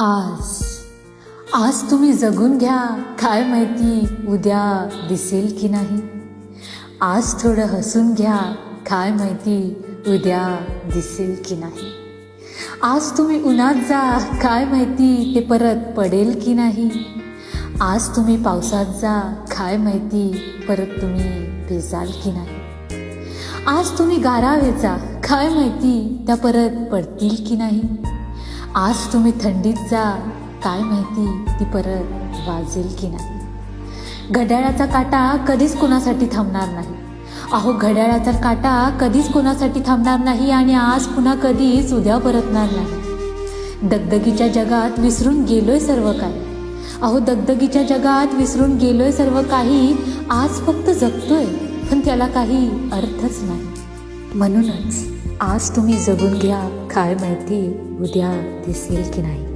आज आज तुम्ही जगून घ्या, काय माहिती उद्या दिसेल की नाही. आज थोडं हसून घ्या, काय माहिती उद्या दिसेल की नाही. आज तुम्ही उन्हात जा, काय माहिती ते परत पडेल की नाही. आज तुम्ही पावसात जा, काय माहिती परत तुम्ही भिजाल की नाही. आज तुम्ही गारावेत जा, काय माहिती त्या परत पडतील की नाही. आज तुम्ही थंडीत जा, काय माहिती ती परत वाजेल की नाही. घड्याळाचा काटा कधीच कोणासाठी थांबणार नाही. अहो, घड्याळाचा काटा कधीच कोणासाठी थांबणार नाही आणि आज पुन्हा कधीच उद्या परतणार नाही. दगदगीच्या जगात विसरून गेलोय सर्व काही. अहो, दगदगीच्या जगात विसरून गेलोय सर्व काही. आज फक्त जगतोय, पण त्याला काही अर्थच नाही. म्हणूनच आज तुम्ही जगून घ्या, काय माहिती उद्या दिसेल की नाही.